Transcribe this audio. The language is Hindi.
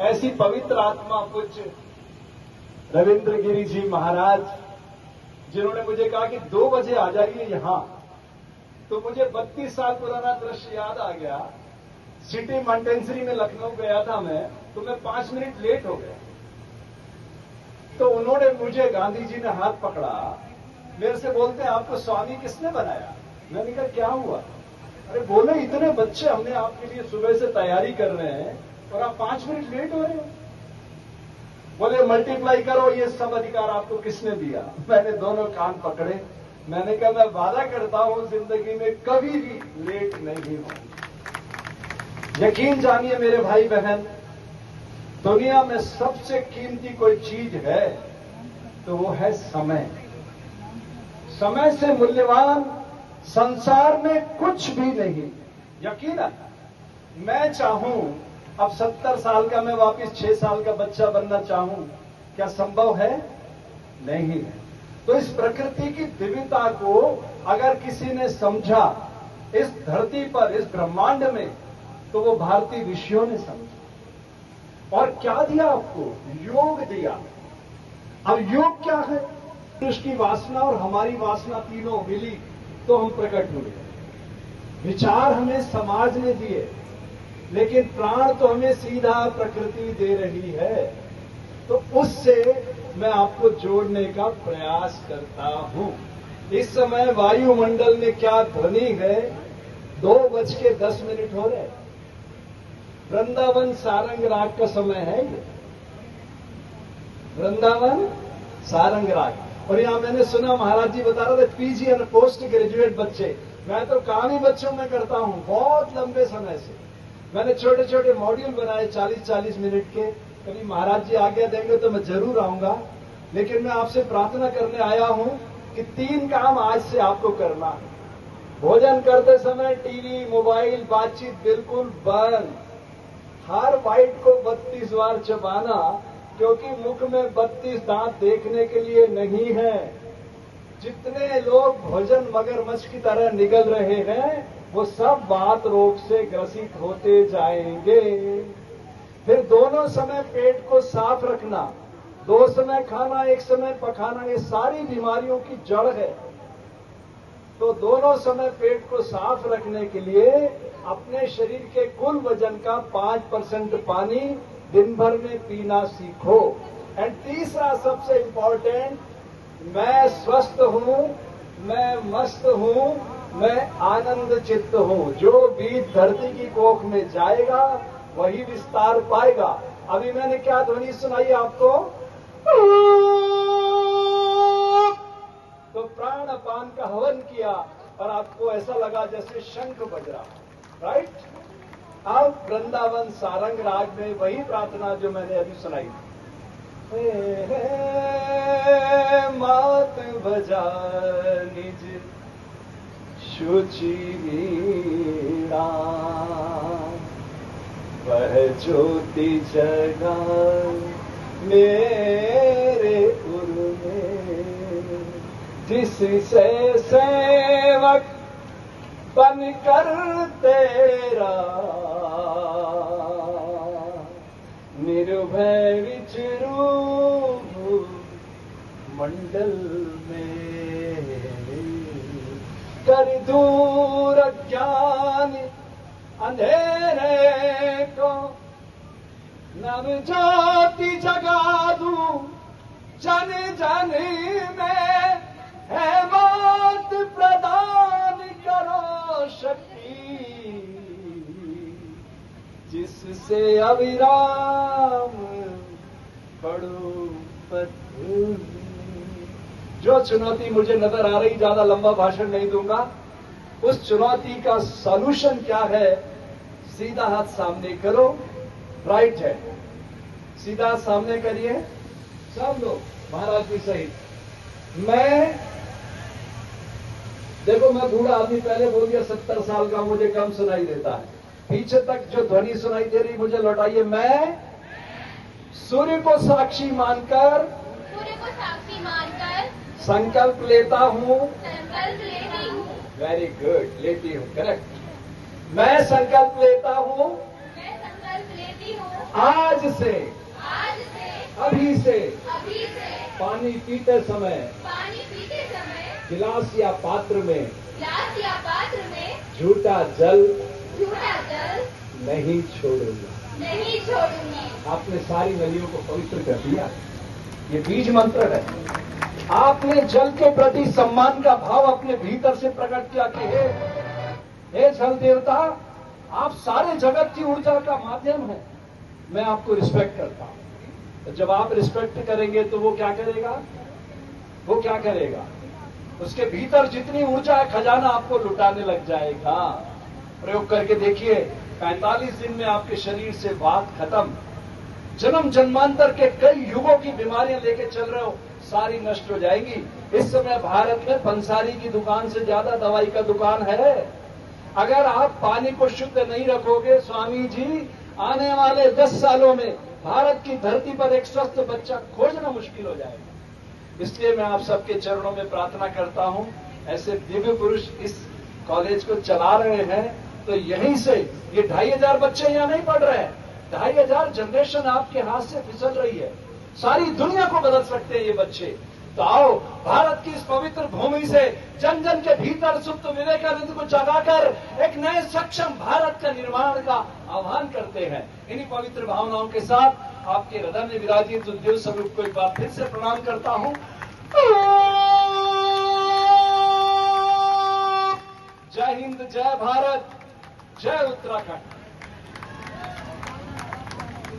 ऐसी पवित्र आत्मा पूज्य रविंद्र गिरी जी महाराज, जिन्होंने मुझे कहा कि 2 बजे आ जाइए यहां, तो मुझे 32 साल पुराना दृश्य याद आ गया। सिटी मॉन्टेंसरी में लखनऊ गया था मैं, तो मैं 5 मिनट लेट हो गया। तो उन्होंने मुझे, गांधी जी ने हाथ पकड़ा, मेरे से बोलते हैं आपको स्वामी किसने बनाया? मैंने कहा क्या हुआ? अरे बोले इतने बच्चे हमने आपके लिए सुबह से तैयारी कर रहे हैं और आप 5 मिनट लेट हो रहे हो। बोले मल्टीप्लाई करो, ये सब अधिकार आपको किसने दिया? मैंने दोनों कान पकड़े, मैंने कहा मैं वादा करता हूं जिंदगी में कभी भी लेट नहीं हूं। यकीन जानिए मेरे भाई बहन, दुनिया में सबसे कीमती कोई चीज है तो वो है समय। समय से मूल्यवान संसार में कुछ भी नहीं। यकीनन मैं चाहूं अब 70 साल का मैं वापस 6 साल का बच्चा बनना चाहूं, क्या संभव है? नहीं है। तो इस प्रकृति की दिव्यता को अगर किसी ने समझा इस धरती पर, इस ब्रह्मांड में, तो वो भारतीय ऋषियों ने समझा। और क्या दिया आपको? योग दिया। अब योग क्या है? उसकी वासना और हमारी वासना तीनों मिली तो हम प्रकट हुए। विचार हमें समाज ने दिए, लेकिन प्राण तो हमें सीधा प्रकृति दे रही है। तो उससे मैं आपको जोड़ने का प्रयास करता हूं। इस समय वायुमंडल में क्या ध्वनि है? 2:10 हो रहे। वृंदावन सारंग राग का समय है ये, वृंदावन सारंग राग। और यहां मैंने सुना महाराज जी बता रहे थे पीजी और पोस्ट ग्रेजुएट बच्चे, मैं तो काम ही बच्चों में करता हूं बहुत लंबे समय से। मैंने छोटे छोटे मॉड्यूल बनाए 40-40 मिनट के। कभी महाराज जी आज्ञा देंगे तो मैं जरूर आऊंगा। लेकिन मैं आपसे प्रार्थना करने आया हूं कि 3 काम आज से आपको करना है। भोजन करते समय टीवी, मोबाइल, बातचीत बिल्कुल बंद। हर बाइट को 32 बार चबाना, क्योंकि मुख में 32 दांत देखने के लिए नहीं है। जितने लोग भोजन मगरमच्छ की तरह निगल रहे हैं, वो सब वात रोग से ग्रसित होते जाएंगे। फिर दोनों समय पेट को साफ रखना, 2 समय खाना, 1 समय पखाना, ये सारी बीमारियों की जड़ है। तो दोनों समय पेट को साफ रखने के लिए अपने शरीर के कुल वजन का 5% पानी दिन भर में पीना सीखो। एंड तीसरा सबसे इंपॉर्टेंट, मैं स्वस्थ हूं, मैं मस्त हूं, मैं आनंद चित्त हूं। जो बीज धरती की कोख में जाएगा वही विस्तार पाएगा। अभी मैंने क्या ध्वनि सुनाई आपको? तो प्राण अपान का हवन किया और आपको ऐसा लगा जैसे शंख बज रहा। राइट? अब वृंदावन सारंग राग में वही प्रार्थना जो मैंने अभी सुनाई। मात बजा निज शुचि वीणा, वह ज्योति जगा मेरे उर में, जिससे सेवक बनकर तेरा निर्भय विचरू मंडल में, कर दूर ज्ञान अंधेरे को, नव ज्योति जगा दूं जन जन में, है मौत प्रदान करो शक्ति, जिससे अविराम बढ़ो पथ। जो चुनौती मुझे नजर आ रही, ज्यादा लंबा भाषण नहीं दूंगा, उस चुनौती का सॉल्यूशन क्या है? सीधा हाथ सामने करो, राइट हैंड सीधा हाथ सामने करिए सब लोग, महाराज जी सहित। मैं देखो, मैं बूढ़ा आदमी, पहले बोल दिया 70 साल का, मुझे कम सुनाई देता है। पीछे तक जो ध्वनि सुनाई दे रही मुझे लौटाइए। मैं सूर्य को साक्षी मानकर संकल्प लेता हूं। वेरी गुड, लेती हूं, करेक्ट। मैं संकल्प लेता हूं आज आज से अभी से पानी पीते समय गिलास या पात्र में झूठा जल नहीं छोड़ूंगा। आपने सारी नदियों को पवित्र कर दिया। ये बीज मंत्र है। आपने जल के प्रति सम्मान का भाव अपने भीतर से प्रकट किया कि हे जल देवता, आप सारे जगत की ऊर्जा का माध्यम है, मैं आपको रिस्पेक्ट करता हूं। तो जब आप रिस्पेक्ट करेंगे तो वो क्या करेगा? वो क्या करेगा? उसके भीतर जितनी ऊर्जा है खजाना आपको लुटाने लग जाएगा। प्रयोग करके देखिए, 45 दिन में आपके शरीर से वात खत्म। जन्म जन्मांतर के कई युगों की बीमारियां लेके चल रहे हो, सारी नष्ट हो जाएंगी। इस समय भारत में पंसारी की दुकान से ज्यादा दवाई का दुकान है। अगर आप पानी को शुद्ध नहीं रखोगे स्वामी जी, आने वाले 10 सालों में भारत की धरती पर एक स्वस्थ बच्चा खोजना मुश्किल हो जाएगा। इसलिए मैं आप सबके चरणों में प्रार्थना करता हूं, ऐसे दिव्य पुरुष इस कॉलेज को चला रहे हैं, तो यहीं से ये 2500 बच्चे यहां नहीं पढ़ रहे हैं, 2500 जनरेशन आपके हाथ से फिसल रही है। सारी दुनिया को बदल सकते हैं ये बच्चे। तो आओ, भारत की इस पवित्र भूमि से जन जन के भीतर सुप्त विवेकानंद को जगाकर एक नए सक्षम भारत का निर्माण का आह्वान करते हैं। इन्हीं पवित्र भावनाओं के साथ आपके हृदय में विराजित उद्योग स्वरूप को एक बार फिर से प्रणाम करता हूं। जय हिंद, जय भारत, जय उत्तराखंड।